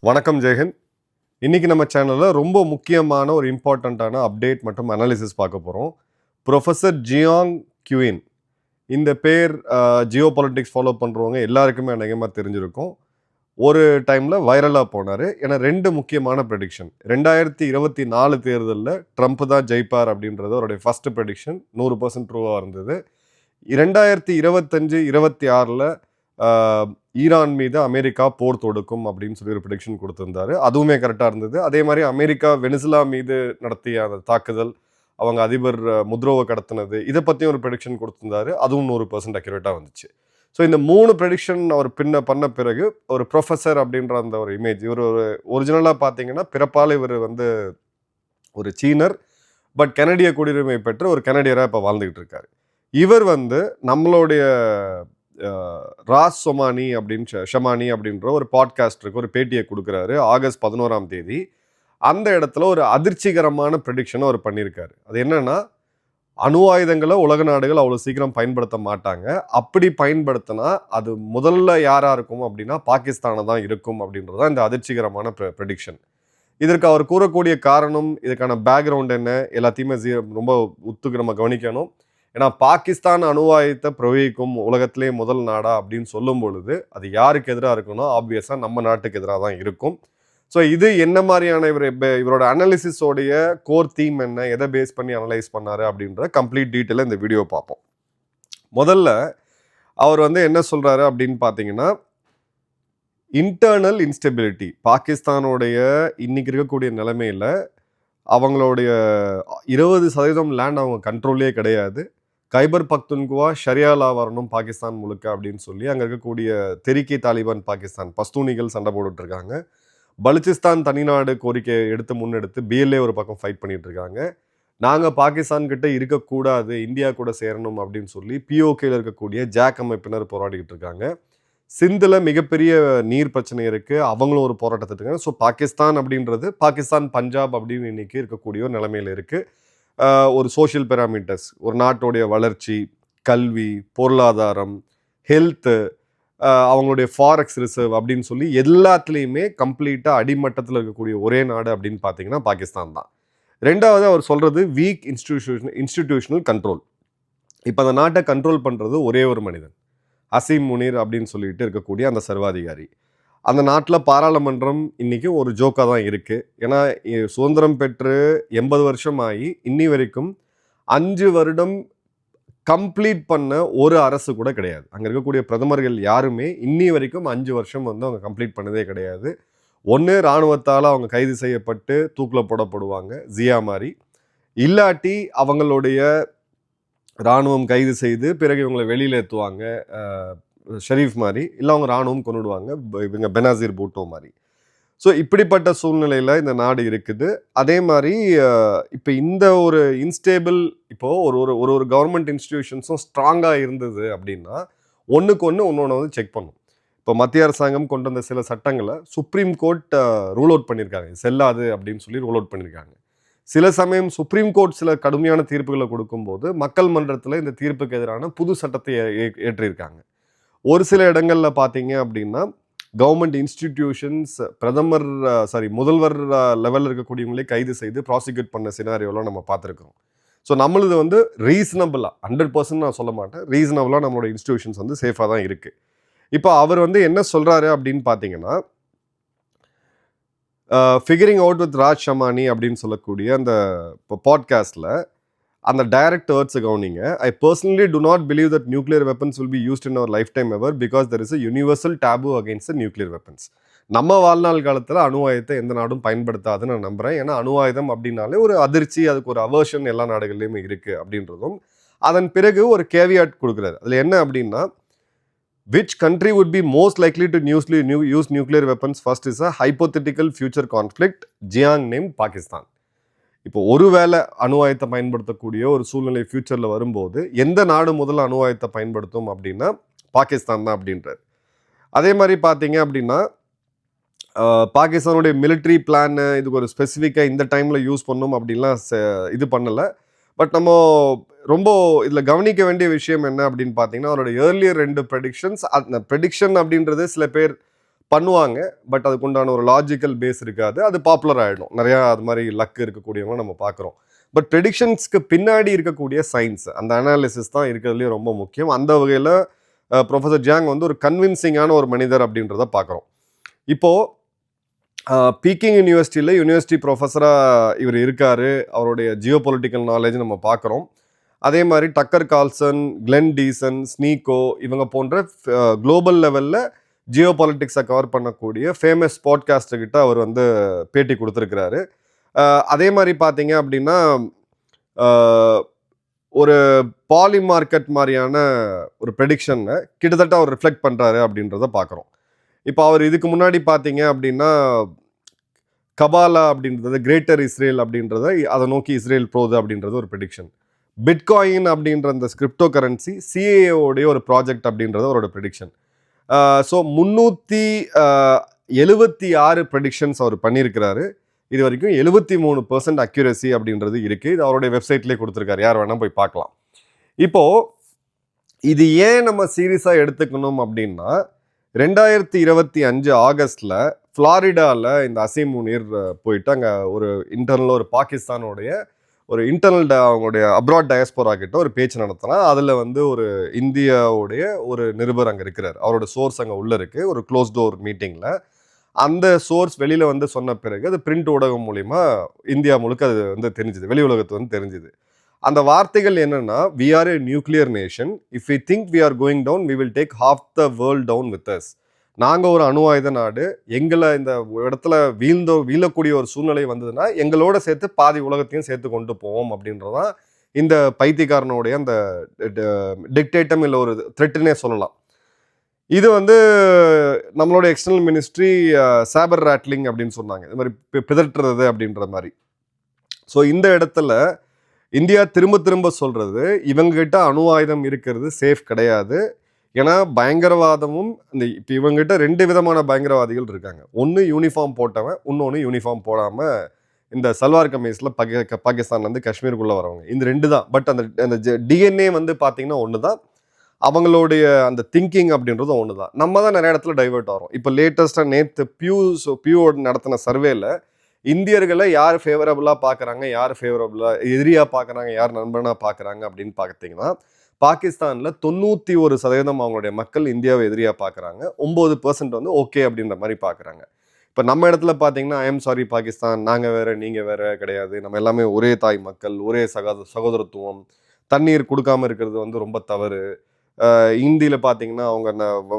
வணக்கம் ஜெயஹிந்த். இன்னைக்கு நம்ம சேனலில் ரொம்ப முக்கியமான ஒரு இம்பார்ட்டண்ட்டான அப்டேட் மற்றும் அனாலிசிஸ் பார்க்க போகிறோம். ப்ரொஃபஸர் ஜியாங் கியூயின், இந்த பேர் ஜியோ பாலிட்டிக்ஸ் ஃபாலோ பண்ணுறவங்க எல்லாருக்குமே அநேகமாக தெரிஞ்சிருக்கும். ஒரு டைமில் வைரலாக போனார். ஏன்னா 2 முக்கியமான ப்ரெடிக்ஷன். 2024 தேர்தலில் ட்ரம்ப் தான் ஜெயிப்பார் அப்படின்றது அவருடைய ஃபஸ்ட்டு ப்ரெடிக்ஷன் 100% ட்ரூவாக இருந்தது. 2025-26 ஈரான் மீது அமெரிக்கா போர் தொடுக்கும் அப்படின்னு சொல்லி ஒரு ப்ரெடிக்ஷன் கொடுத்துருந்தாரு. அதுவுமே கரெக்டாக இருந்தது. அதே மாதிரி அமெரிக்கா வெனிசுலா மீது நடத்திய அந்த தாக்குதல், அவங்க அதிபர் முத்ரோவை கடத்தினது, இதை பற்றியும் ஒரு ப்ரெடிக்ஷன் கொடுத்துருந்தாரு. அதுவும் 100% அக்யூரேட்டாக வந்துச்சு. ஸோ இந்த 3 ப்ரெடிக்ஷன் அவர் பண்ண பிறகு ஒரு ப்ரொஃபஸர் அப்படின்ற அந்த ஒரு இமேஜ், இவர் ஒரு ஒரிஜினலாக பார்த்தீங்கன்னா பிறப்பால் இவர் ஒரு சீனர், பட் கனடிய குடியுரிமை பெற்று ஒரு கனடியராக இப்போ வாழ்ந்துக்கிட்டு இருக்காரு. இவர் நம்மளுடைய ராஸ் ஷமானி அப்படின்ற ஒரு பாட்காஸ்டருக்கு ஒரு பேட்டியை கொடுக்குறாரு ஆகஸ்ட் 11ஆம் தேதி. அந்த இடத்துல ஒரு அதிர்ச்சிகரமான ப்ரெடிக்ஷனை அவர் பண்ணியிருக்காரு. அது என்னன்னா, அணு ஆயுதங்களை உலக நாடுகள் அவ்வளோ சீக்கிரம் பயன்படுத்த மாட்டாங்க. அப்படி பயன்படுத்தினா அது முதல்ல யாராக இருக்கும் அப்படின்னா பாகிஸ்தானை தான் இருக்கும் அப்படின்றதான் இந்த அதிர்ச்சிகரமான ப்ரெடிக்ஷன். இதற்கு அவர் கூறக்கூடிய காரணம், இதுக்கான பேக்ரவுண்ட் என்ன, எல்லாத்தையுமே ரொம்ப நம்ம கவனிக்கணும். ஏன்னா பாகிஸ்தான் அணு ஆயுதத்தை பிரயோகிக்கும் உலகத்திலே முதல் நாடா அப்படின்னு சொல்லும் பொழுது அது யாருக்கு எதிராக இருக்குன்னா ஆப்வியஸாக நம்ம நாட்டுக்கு எதிராக தான் இருக்கும். ஸோ இது என்ன மாதிரியான இவரோட அனாலிசிஸோடைய கோர் தீம் என்ன, எதை பேஸ் பண்ணி அனலைஸ் பண்ணாரு அப்படின்ற கம்ப்ளீட் டீட்டெயிலாக இந்த வீடியோ பார்ப்போம். முதல்ல அவர் என்ன சொல்கிறாரு அப்படின்னு பார்த்தீங்கன்னா, இன்டர்னல் இன்ஸ்டெபிலிட்டி, பாகிஸ்தானுடைய இன்னைக்கு இருக்கக்கூடிய நிலைமையில் அவங்களுடைய 20% லேண்ட் அவங்க கண்ட்ரோல்லே கிடையாது. கைபர் பக்துன்குவா ஷரியாலா வரணும் பாகிஸ்தான் முழுக்க அப்படின்னு சொல்லி அங்கே இருக்கக்கூடிய தெரிக்கே தாலிபான் பாகிஸ்தான் பஸ்தூனிகள் சண்டை போட்டுட்டு இருக்காங்க. பலுச்சிஸ்தான் தனிநாடு கோரிக்கை முன்னெடுத்து பிஎல்ஏ ஒரு பக்கம் ஃபைட் பண்ணிட்டு இருக்காங்க. நாங்கள் பாகிஸ்தான் கிட்ட இருக்கக்கூடாது, இந்தியா கூட சேரணும் அப்படின்னு சொல்லி பிஓகேல இருக்கக்கூடிய ஜாக் அமைப்பினர் போராடிக்கிட்டு இருக்காங்க. சிந்தில் மிகப்பெரிய நீர் பிரச்சனை இருக்குது, அவங்களும் ஒரு போராட்டத்தை இருக்காங்க. ஸோ பாகிஸ்தான் அப்படின்றது பாகிஸ்தான் பஞ்சாப் அப்படின்னு இன்னைக்கு இருக்கக்கூடிய ஒரு நிலைமையில் இருக்குது. ஒரு சோஷியல் பேராமீட்டர்ஸ், ஒரு நாட்டுடைய வளர்ச்சி, கல்வி, பொருளாதாரம், ஹெல்த்து, அவங்களுடைய ஃபாரெக்ஸ் ரிசர்வ் அப்படின்னு சொல்லி எல்லாத்துலேயுமே கம்ப்ளீட்டாக அடிமட்டத்தில் இருக்கக்கூடிய ஒரே நாடு அப்படின்னு பார்த்தீங்கன்னா பாகிஸ்தான் தான். ரெண்டாவது அவர் சொல்கிறது வீக் இன்ஸ்டிடியூஷனல் கண்ட்ரோல். இப்போ அந்த நாட்டை கண்ட்ரோல் பண்ணுறது ஒரே ஒரு மனிதன், அசீம் முனீர் அப்படின்னு சொல்லிட்டு இருக்கக்கூடிய அந்த சர்வாதிகாரி. அந்த நாட்டில் பாராளுமன்றம் இன்றைக்கி ஒரு ஜோக்காக தான் இருக்குது. ஏன்னா சுதந்திரம் பெற்று 80 வருஷம் ஆகி இன்னி வரைக்கும் 5 வருடம் கம்ப்ளீட் பண்ண ஒரு அரசு கூட கிடையாது. அங்கே இருக்கக்கூடிய பிரதமர்கள் யாருமே இன்னி வரைக்கும் 5 வருஷம் அவங்க கம்ப்ளீட் பண்ணதே கிடையாது. ஒன்று இராணுவத்தால் அவங்க கைது செய்யப்பட்டு தூக்கில் போடப்படுவாங்க ஜியா மாதிரி, இல்லாட்டி அவங்களுடைய இராணுவம் கைது செய்து பிறகு இவங்களை வெளியில் ஏற்றுவாங்க ஷெரீஃப் மாதிரி, இல்லை அவங்க இராணுவம் கொண்டுடுவாங்க இவங்க பெனாசீர் பூட்டோ மாதிரி. ஸோ இப்படிப்பட்ட சூழ்நிலையில் இந்த நாடு இருக்குது. அதே மாதிரி இப்போ இந்த ஒரு இன்ஸ்டேபிள், இப்போது ஒரு கவர்மெண்ட் இன்ஸ்டிடியூஷன்ஸும் ஸ்ட்ராங்காக இருந்தது அப்படின்னா ஒன்றுக்கு ஒன்று செக் பண்ணும். இப்போ மத்திய அரசாங்கம் கொண்டு வந்த சில சட்டங்களை சுப்ரீம் கோர்ட் ரூல் அவுட் பண்ணியிருக்காங்க, செல்லாது அப்படின்னு சொல்லி ரூல் அவுட் பண்ணியிருக்காங்க. சில சமயம் சுப்ரீம் கோர்ட் சில கடுமையான தீர்ப்புகளை கொடுக்கும்போது மக்கள் மன்றத்தில் இந்த தீர்ப்புக்கு எதிரான புது சட்டத்தை ஏற்றிருக்காங்க. ஒரு சில இடங்களில் பார்த்தீங்க அப்படின்னா கவர்மெண்ட் இன்ஸ்டிடியூஷன்ஸ் முதல்வர் லெவலில் இருக்கக்கூடியவங்களே கைது செய்து ப்ராசிக்யூட் பண்ண சினாரியோலாம் நம்ம பார்த்துருக்கோம். ஸோ நம்மளது ரீசனபிளாக 100% நான் சொல்ல மாட்டேன், ரீசனபிளாக நம்மளோட இன்ஸ்டிடியூஷன்ஸ் சேஃபாக தான் இருக்குது. இப்போ அவர் என்ன சொல்கிறாரு அப்படின்னு பார்த்தீங்கன்னா, figuring out with Raj Shamani அப்படின்னு சொல்லக்கூடிய அந்த பாட்காஸ்டில் அந்த டைரக்ட் வேர்ட்ஸை கவனிங்க. I personally do not believe that nuclear weapons will be used in our lifetime ever because there is a universal taboo against the nuclear weapons. நம்ம வாழ்நாள் காலத்தில் அணு ஆயுதத்தை எந்த நாடும் பயன்படுத்தாதுன்னு நான் நம்புகிறேன். ஏன்னா அணு ஆயுதம் அப்படின்னாலே ஒரு அதிர்ச்சி, அதுக்கு ஒரு அவர்ஷன் எல்லா நாடுகள்லையுமே இருக்குது அப்படின்றதும். அதன் பிறகு ஒரு கேவியாட் கொடுக்குறாரு. அதில் என்ன அப்படின்னா, which country would be most likely to use nuclear weapons first is a hypothetical future conflict, Jiang named Pakistan. இப்போ ஒருவேளை அணு ஆயுதத்தை பயன்படுத்தக்கூடிய ஒரு சூழ்நிலை ஃபியூச்சரில் வரும்போது எந்த நாடு முதல்ல அணு ஆயுதத்தை பயன்படுத்தும் அப்படின்னா பாகிஸ்தான் தான் அப்படின்றார். அதே மாதிரி பார்த்தீங்க அப்படின்னா பாகிஸ்தானுடைய மிலிட்ரி பிளான் இதுக்கு ஒரு ஸ்பெசிஃபிக்காக இந்த டைமில் யூஸ் பண்ணும் அப்படின்லாம் இது பண்ணலை. பட் நம்ம ரொம்ப இதில் கவனிக்க வேண்டிய விஷயம் என்ன அப்படின்னு பார்த்தீங்கன்னா, அவரோட ஏர்லியர் 2 ப்ரெடிக்ஷன்ஸ், அந்த ப்ரெடிக்ஷன் அப்படின்றது சில பேர் பண்ணுவாங்க. பட் அதுக்குண்டான ஒரு லாஜிக்கல் பேஸ் இருக்காது. அது பாப்புலர் ஆகிடும். நிறையா அது மாதிரி லக் இருக்கக்கூடியவங்க நம்ம பார்க்குறோம். பட் ப்ரெடிக்ஷன்ஸ்க்கு பின்னாடி இருக்கக்கூடிய சயின்ஸ், அந்த அனாலிசிஸ் தான் இருக்கிறதுலேயே ரொம்ப முக்கியம். அந்த வகையில் ப்ரொஃபஸர் ஜியாங் வந்து ஒரு கன்வின்சிங்கான ஒரு மனிதர் அப்படின்றத பார்க்குறோம். இப்போது பீக்கிங் யூனிவர்சிட்டியில் யூனிவர்சிட்டி ப்ரொஃபஸராக இவர் இருக்கார். அவருடைய ஜியோ பொலிட்டிக்கல் நாலேஜ் நம்ம பார்க்குறோம். அதே மாதிரி டக்கர் கால்சன், கிளென் டீசன், ஸ்னீகோ இவங்க போன்ற குளோபல் லெவலில் ஜியோ பாலிட்டிக்ஸை கவர் பண்ணக்கூடிய ஃபேமஸ் பாட்காஸ்ட்டுக்கிட்ட அவர் வந்து பேட்டி கொடுத்துருக்கிறாரு. அதே மாதிரி பார்த்தீங்க அப்படின்னா ஒரு பாலி மார்க்கெட் மாதிரியான ஒரு ப்ரெடிக்ஷனை கிட்டத்தட்ட அவர் ரிஃப்ளெக்ட் பண்ணுறாரு அப்படின்றத பார்க்குறோம். இப்போ அவர் இதுக்கு முன்னாடி பார்த்தீங்க அப்படின்னா கபாலா அப்படின்றது கிரேட்டர் இஸ்ரேல் அப்படின்றத அதை நோக்கி இஸ்ரேல் போகுது அப்படின்றது ஒரு ப்ரெடிக்ஷன். பிட்காயின் அப்படின்ற அந்த கிரிப்டோ கரன்சி சிஏஓடைய ஒரு ப்ராஜெக்ட் அப்படின்றது அவரோட ப்ரெடிக்ஷன். ஸோ 376 ப்ரெடிக்ஷன்ஸ் அவர் பண்ணியிருக்கிறாரு. இது வரைக்கும் 73% அக்யூரசி அப்படின்றது இருக்குது. இது அவருடைய வெப்சைட்லேயே கொடுத்துருக்காரு, யார் வேணால் போய் பார்க்கலாம். இப்போது இது ஏன் நம்ம சீரியஸாக எடுத்துக்கணும் அப்படின்னா 2025 ஆகஸ்டில் ஃப்ளாரிடாவில் இந்த அசீம் முனீர் போயிட்டு அங்கே ஒரு இன்டர்னல் ஒரு பாகிஸ்தானுடைய ஒரு இன்டர்னல் அவங்களுடைய அப்ராட் டயஸ்போரா கிட்ட ஒரு பேச்சு நடத்தினா அதில் வந்து ஒரு இந்தியாவுடைய ஒரு நிருபர் அங்கே இருக்கிறார். அவரோட சோர்ஸ் அங்கே உள்ளே இருக்குது. ஒரு க்ளோஸ் டோர் மீட்டிங்கில் அந்த சோர்ஸ் வெளியில் வந்து சொன்ன பிறகு அது பிரிண்ட் ஊடகம் மூலிமா இந்தியா முழுக்க அது வந்து தெரிஞ்சுது, வெளி உலகத்து வந்து தெரிஞ்சுது. அந்த வார்த்தைகள் என்னன்னா, we are a nuclear nation, if we think we are going down we will take half the world down with us. நாங்கள் ஒரு அணு ஆயுத நாடு, எங்களை இந்த இடத்துல வீழக்கூடிய ஒரு சூழ்நிலை வந்ததுன்னா எங்களோட சேர்த்து பாதி உலகத்தையும் சேர்த்து கொண்டு போவோம் அப்படின்றதான் இந்த பைத்தியக்காரனுடைய அந்த டிக்டேட்டம் இல்லை ஒரு த்ரெட்டுன்னே சொல்லலாம். இது வந்து நம்மளோட எக்ஸ்டர்னல் மினிஸ்ட்ரி சாபர் ராட்லிங் அப்படின்னு சொன்னாங்க, இது மாதிரி பிதற்றுறது அப்படின்ற மாதிரி. ஸோ இந்த இடத்துல இந்தியா திரும்ப திரும்ப சொல்றது இவங்ககிட்ட அணு ஆயுதம் இருக்கிறது சேஃப் கிடையாது. ஏன்னா பயங்கரவாதமும் இந்த இப்போ இவங்ககிட்ட 2 விதமான பயங்கரவாதிகள் இருக்காங்க. ஒன்று யூனிஃபார்ம் போட்டவன், இன்னொன்று யூனிஃபார்ம் போடாமல் இந்த சல்வார் கமீஸில் பாகிஸ்தான்லேருந்து காஷ்மீருக்குள்ளே வரவங்க. இந்த 2 தான். பட் அந்த டிஎன்ஏ வந்து பார்த்தீங்கன்னா ஒன்று தான். அவங்களுடைய அந்த திங்கிங் அப்படின்றதும் ஒன்று தான். நம்ம தான் நிறைய இடத்துல டைவெர்ட் ஆகிறோம். இப்போ லேட்டஸ்ட்டாக நேற்று பியூவோட நடத்தின சர்வேல இந்தியர்களை யார் ஃபேவரபுளாக பார்க்குறாங்க, யார் ஃபேவரபுளாக எதிரியாக பார்க்குறாங்க, யார் நண்பனாக பார்க்குறாங்க அப்படின்னு பார்த்தீங்கன்னா பாகிஸ்தானில் 91% அவங்களுடைய மக்கள் இந்தியாவை எதிரியாக பார்க்குறாங்க. 9% வந்து ஓகே அப்படின்ற மாதிரி பார்க்குறாங்க. இப்போ நம்ம இடத்துல பார்த்தீங்கன்னா ஐ எம் சாரி பாகிஸ்தான், நாங்கள் வேறு நீங்கள் வேறு கிடையாது, நம்ம எல்லாமே ஒரே தாய் மக்கள், ஒரே சகோதரத்துவம், தண்ணீர் கொடுக்காமல் இருக்கிறது வந்து ரொம்ப தவறு. இந்தியில் பார்த்தீங்கன்னா அவங்க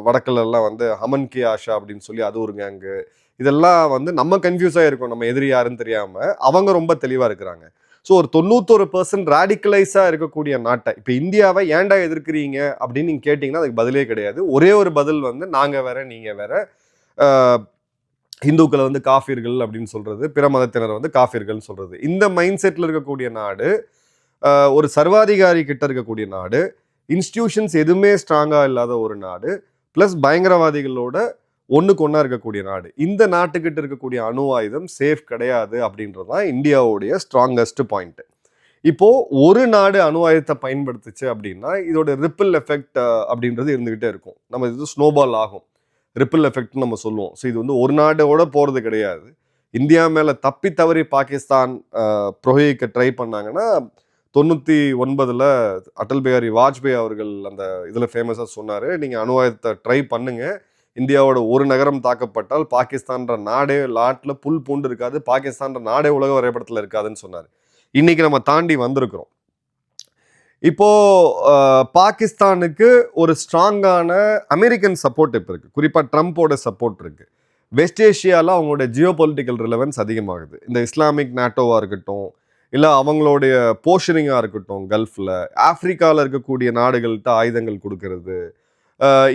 வடக்கிலெல்லாம் வந்து ஹமன் கி ஆஷா அப்படின்னு சொல்லி அது ஒரு கேங்கு. இதெல்லாம் வந்து நம்ம கன்ஃபியூஸாக இருக்கும், நம்ம எதிரி யாருன்னு தெரியாமல். அவங்க ரொம்ப தெளிவாக இருக்கிறாங்க. ஸோ ஒரு 91% ரேடிக்கலைஸாக இருக்கக்கூடிய நாட்டை இப்போ இந்தியாவை ஏன்டா எதிர்க்கிறீங்க அப்படின்னு நீங்கள் கேட்டிங்கன்னா அதுக்கு பதிலே கிடையாது. ஒரே ஒரு பதில் வந்து நாங்கள் வேற நீங்கள் வேற, இந்துக்களை வந்து காஃபிர்கள் அப்படின்னு சொல்கிறது, பிற மதத்தினர் வந்து காஃபிர்கள்னு சொல்கிறது. இந்த மைண்ட் செட்டில் இருக்கக்கூடிய நாடு, ஒரு சர்வாதிகாரி கிட்ட இருக்கக்கூடிய நாடு, இன்ஸ்டிடியூஷன்ஸ் எதுவுமே ஸ்ட்ராங்காக இல்லாத ஒரு நாடு, ப்ளஸ் பயங்கரவாதிகளோட ஒன்றுக்கு ஒன்றா இருக்கக்கூடிய நாடு. இந்த நாட்டுக்கிட்ட இருக்கக்கூடிய அணு ஆயுதம் சேஃப் கிடையாது அப்படின்றது தான் இந்தியாவுடைய ஸ்ட்ராங்கஸ்ட் பாயிண்ட். இப்போது ஒரு நாடு அணு ஆயுதத்தை பயன்படுத்துச்சு அப்படின்னா இதோட ரிப்பிள் எஃபெக்ட் அப்படின்றது இருந்துக்கிட்டே இருக்கும். நம்ம இது ஸ்னோபால் ஆகும், ரிப்பிள் எஃபெக்ட்னு நம்ம சொல்லுவோம். ஸோ இது வந்து ஒரு நாடோட போகிறது கிடையாது. இந்தியா மேலே தப்பி தவறி பாகிஸ்தான் புரோகிக்க ட்ரை பண்ணாங்கன்னா 99 அடல் பிஹாரி வாஜ்பாய் அவர்கள் அந்த இதில் ஃபேமஸாக சொன்னார், நீங்கள் அணு ஆயுதத்தை ட்ரை பண்ணுங்கள், இந்தியாவோட ஒரு நகரம் தாக்கப்பட்டால் பாகிஸ்தான்ற நாடே நாட்டில் புல் பூண்டு இருக்காது, பாகிஸ்தான்ற நாடே உலக வரைபடத்தில் இருக்காதுன்னு சொன்னார். இன்னைக்கு நம்ம தாண்டி வந்திருக்கிறோம். இப்போ பாகிஸ்தானுக்கு ஒரு ஸ்ட்ராங்கான அமெரிக்கன் சப்போர்ட் இப்போ இருக்குது, குறிப்பாக ட்ரம்ப்போட சப்போர்ட் இருக்குது. வெஸ்ட் ஏஷியாவில் அவங்களோட ஜியோ பொலிட்டிக்கல் ரிலவன்ஸ் அதிகமாகுது. இந்த இஸ்லாமிக் நாட்டோவாக இருக்கட்டும், இல்லை அவங்களுடைய போஷனிங்காக இருக்கட்டும், கல்ஃபில் ஆப்பிரிக்காவில் இருக்கக்கூடிய நாடுகள்கிட்ட ஆயுதங்கள் கொடுக்கறது,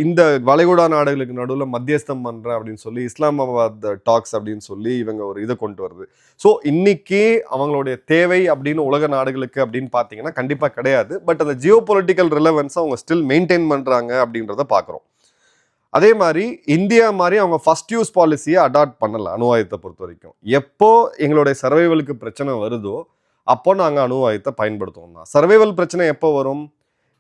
இந்த வளைகுடா நாடுகளுக்கு நடுவில் மத்தியஸ்தம் பண்ணுறேன் அப்படின்னு சொல்லி இஸ்லாமாபாத் டாக்ஸ் அப்படின்னு சொல்லி இவங்க ஒரு இதை கொண்டு வருது. ஸோ இன்னைக்கு அவங்களுடைய தேவை அப்படின்னு உலக நாடுகளுக்கு அப்படின்னு பார்த்தீங்கன்னா கண்டிப்பாக கிடையாது. பட் அந்த ஜியோ பொலிட்டிக்கல் ரிலவன்ஸை அவங்க ஸ்டில் மெயின்டைன் பண்ணுறாங்க அப்படின்றத பார்க்குறோம். அதே மாதிரி இந்தியா மாதிரி அவங்க ஃபர்ஸ்ட் யூஸ் பாலிசியை அடாப்ட் பண்ணலை அணு ஆயுதத்தை பொறுத்த வரைக்கும். எப்போ எங்களுடைய சர்வைவலுக்கு பிரச்சனை வருதோ அப்போ நாங்கள் அணு ஆயுதத்தை பயன்படுத்துவோம் தான். சர்வைவல் பிரச்சனை எப்போ வரும்?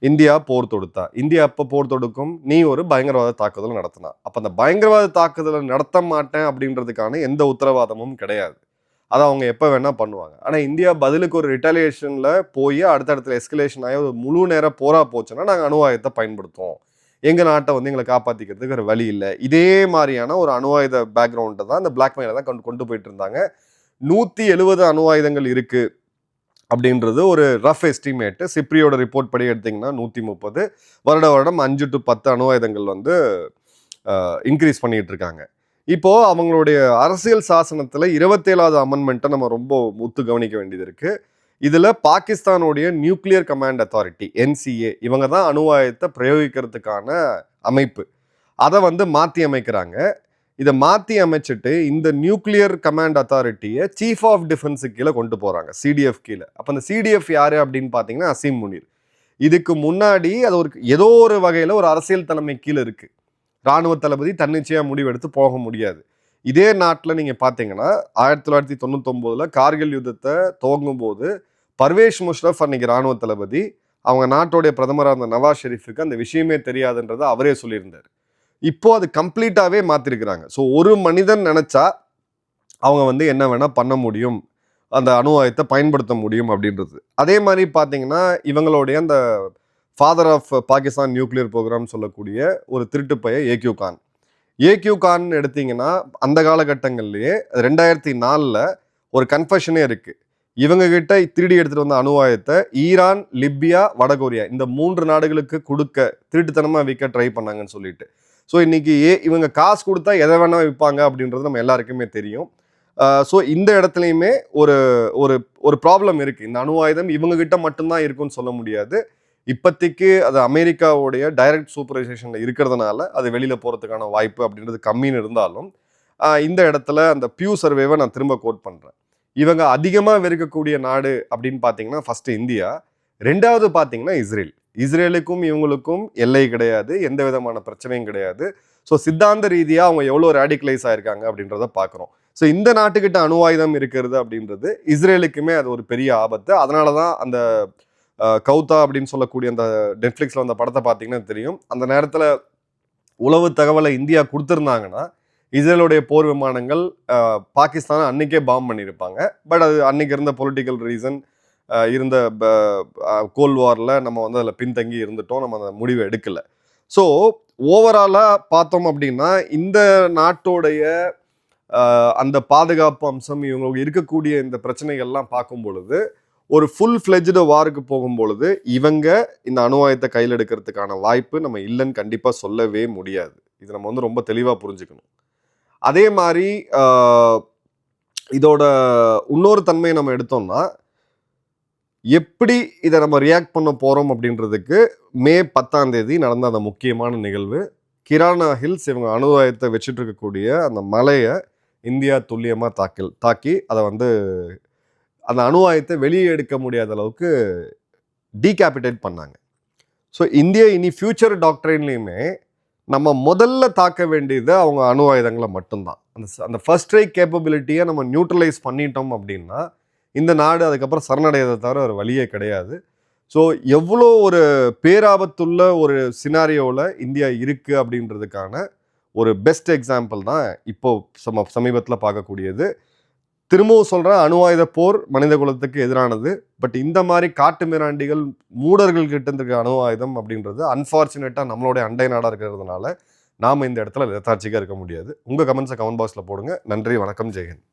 இந்தியா போர் தொடுத்தா. இந்தியா எப்ப போர் தொடுக்கும்? நீ ஒரு பயங்கரவாத தாக்குதல் நடத்தினா. அப்ப அந்த பயங்கரவாத தாக்குதலை நடத்த மாட்டேன் அப்படின்றதுக்கான எந்த உத்தரவாதமும் கிடையாது. அதை அவங்க எப்போ வேணா பண்ணுவாங்க. ஆனால் இந்தியா பதிலுக்கு ஒரு ரிட்டாலியேஷனில் போய் அடுத்தடுத்த எஸ்கலேஷன் ஆகி ஒரு முழு நேர போரா போச்சுன்னா நாங்கள் அணு ஆயுதத்தை பயன்படுத்துவோம். எங்கள் நாட்டை வந்து எங்களை காப்பாற்றிக்கிறதுக்கு வேறு வழி இல்லை. இதே மாதிரியான ஒரு அணு ஆயுத பேக்ரவுண்டை தான் இந்த பிளாக்மெயிலை தான் கொண்டு போயிட்டு இருந்தாங்க. 170 அணு ஆயுதங்கள் இருக்கு அப்படின்றது ஒரு ரஃப் எஸ்டிமேட்டு. சிப்ரியோட ரிப்போர்ட் படி எடுத்திங்கன்னா 130. வருடம் 5 to 10 அணு ஆயுதங்கள் வந்து இன்க்ரீஸ் பண்ணிட்டு இருக்காங்க. இப்போ அவங்களுடைய அரசியல் சாசனத்தில் 27வது அமெண்ட்மெண்ட்டை நம்ம ரொம்ப முத்து கவனிக்க வேண்டியது இருக்கு. இதில் பாகிஸ்தானுடைய நியூக்ளியர் கமாண்ட் அத்தாரிட்டி NCA இவங்க தான் அணு ஆயுதத்தை பிரயோகிக்கிறதுக்கான அமைப்பு. அதை வந்து மாற்றி அமைக்கிறாங்க. இதை மாற்றி அமைச்சிட்டு இந்த நியூக்ளியர் கமாண்ட் அத்தாரிட்டியை சீஃப் ஆஃப் டிஃபென்ஸுக்கு கீழே கொண்டு போகிறாங்க, CDF கீழே. அப்போ அந்த CDF யார் அப்படின்னு பார்த்தீங்கன்னா அசீம் முனீர். இதுக்கு முன்னாடி அது ஒரு ஏதோ ஒரு வகையில் ஒரு அரசியல் தலைமை கீழே இருக்குது. இராணுவ தளபதி தன்னிச்சையாக முடிவெடுத்து போக முடியாது. இதே நாட்டில் நீங்கள் பார்த்தீங்கன்னா 1999 கார்கில் யுத்தத்தை துவங்கும் போது பர்வேஷ் முஷ்ரஃப் அன்னைக்கு இராணுவ தளபதி, அவங்க நாட்டோடைய பிரதமராக இருந்த நவாஸ் ஷெரீஃபுக்கு அந்த விஷயமே தெரியாதுன்றதை அவரே சொல்லியிருந்தார். இப்போ அது கம்ப்ளீட்டாகவே மாற்றிருக்கிறாங்க. ஸோ ஒரு மனிதன் நினச்சா அவங்க வந்து என்ன வேணால் பண்ண முடியும், அந்த அணு ஆயுதத்தை பயன்படுத்த முடியும் அப்படின்றது. அதே மாதிரி பார்த்தீங்கன்னா இவங்களுடைய அந்த father of Pakistan nuclear programme சொல்லக்கூடிய ஒரு திருட்டு பையன் AQ கான். AQ கான் எடுத்தீங்கன்னா அந்த காலகட்டங்கள்லேயே 2004 ஒரு கன்ஃபெஷனே இருக்கு. இவங்க கிட்ட திருடி எடுத்துட்டு வந்த அணு ஆயுதத்தை ஈரான், லிபியா, வடகொரியா இந்த 3 நாடுகளுக்கு கொடுக்க திருட்டுத்தனமா விற்க ட்ரை பண்ணாங்கன்னு சொல்லிட்டு. ஸோ இன்னைக்கு இவங்க காசு கொடுத்தா எதை வேணா விற்பாங்க அப்படின்றது நம்ம எல்லாருக்குமே தெரியும். ஸோ இந்த இடத்துலையுமே ஒரு ஒரு ஒரு ப்ராப்ளம் இருக்கு. இந்த அணு ஆயுதம் இவங்க கிட்ட மட்டும்தான் இருக்குன்னு சொல்ல முடியாது. இப்போதைக்கு அது அமெரிக்காவுடைய டைரக்ட் சூப்பர்வைசேஷனில் இருக்கிறதுனால அது வெளியில் போகிறதுக்கான வாய்ப்பு அப்படின்றது கம்மின்னு இருந்தாலும் இந்த இடத்துல அந்த பியூ சர்வேவை நான் திரும்ப கோட் பண்ணுறேன். இவங்க அதிகமாக வெறுக்கக்கூடிய நாடு அப்படின்னு பார்த்தீங்கன்னா ஃபஸ்ட்டு இந்தியா, 2வது பார்த்தீங்கன்னா இஸ்ரேல். இஸ்ரேலுக்கும் இவங்களுக்கும் எல்லை கிடையாது, எந்த விதமான பிரச்சனையும் கிடையாது. ஸோ சித்தாந்த ரீதியாக அவங்க எவ்வளோ ரேடிகலைஸ் ஆயிருக்காங்க அப்படின்றத பார்க்குறோம். ஸோ இந்த நாட்டுக்கிட்ட அணு ஆயுதம் இருக்கிறது அப்படின்றது இஸ்ரேலுக்குமே அது ஒரு பெரிய ஆபத்து. அதனால தான் அந்த கௌதா அப்படின்னு சொல்லக்கூடிய அந்த நெட்ஃப்ளிக்ஸில் வந்த படத்தை பார்த்தீங்கன்னா தெரியும். அந்த நேரத்தில் உளவு தகவலை இந்தியா கொடுத்துருந்தாங்கன்னா இஸ்ரேலுடைய போர் விமானங்கள் பாகிஸ்தானை அன்னைக்கே பாம்பு பண்ணியிருப்பாங்க. பட் அது அன்னைக்கு இருந்த பொலிட்டிக்கல் ரீசன் இருந்த கோல்ட் வாரில் நம்ம வந்து அதில் பின்தங்கி இருந்துட்டோம், நம்ம அந்த முடிவை எடுக்கலை. ஸோ ஓவராலாக பார்த்தோம் அப்படின்னா இந்த நாட்டோடைய அந்த பாதுகாப்பு அம்சம், இவங்களுக்கு இருக்கக்கூடிய இந்த பிரச்சனைகள்லாம் பார்க்கும் பொழுது ஒரு ஃபுல் ஃப்ளெஜ்டு வாருக்கு போகும்பொழுது இவங்க இந்த அணு ஆயுதத்தை கையில் எடுக்கிறதுக்கான வாய்ப்பு நம்ம இல்லைன்னு கண்டிப்பாக சொல்லவே முடியாது. இது நம்ம வந்து ரொம்ப தெளிவாக புரிஞ்சுக்கணும். அதே மாதிரி இதோட இன்னொரு தன்மையை நம்ம எடுத்தோம்னா எப்படி இதை நம்ம ரியாக்ட் பண்ண போகிறோம் அப்படின்றதுக்கு மே 10 நடந்த அந்த முக்கியமான நிகழ்வு, கிரானா ஹில்ஸ் இவங்க அணு ஆயுதத்தை வச்சுட்டு இருக்கக்கூடிய அந்த மலையை இந்தியா துல்லியமாக தாக்கி அதை வந்து அந்த அணு ஆயுதத்தை வெளியே எடுக்க முடியாத அளவுக்கு டீகேபிட்டேட் பண்ணாங்க. ஸோ இந்தியா இனி ஃபியூச்சர் டாக்டரின்லையுமே நம்ம முதல்ல தாக்க வேண்டியது அவங்க அணு ஆயுதங்களை மட்டும்தான். அந்த ஃபர்ஸ்ட் ஸ்ட்ரைக் கேப்பபிலிட்டியை நம்ம நியூட்ரலைஸ் பண்ணிட்டோம் அப்படின்னா இந்த நாடு அதுக்கப்புறம் சரணடையதை தவிர ஒரு வழியே கிடையாது. ஸோ எவ்வளோ ஒரு பேராபத்துள்ள ஒரு சினாரியோவில் இந்தியா இருக்குது அப்படின்றதுக்கான ஒரு பெஸ்ட் எக்ஸாம்பிள் தான் இப்போ சமீபத்தில் பார்க்கக்கூடியது. திரும்பவும் சொல்கிறேன், அணு ஆயுத போர் மனித குலத்துக்கு எதிரானது. பட் இந்த மாதிரி காட்டு மிராண்டிகள் மூடர்கள் கிட்ட இருக்க அணு ஆயுதம் அப்படின்றது அன்ஃபார்ச்சுனேட்டாக நம்மளுடைய அண்டை நாடாக இருக்கிறதுனால நாம் இந்த இடத்துல லெத்தார்ஜிக்காக இருக்க முடியாது. உங்கள் கமெண்ட்ஸை கமெண்ட் பாக்ஸில் போடுங்க. நன்றி, வணக்கம், ஜெய்ஹிந்த்.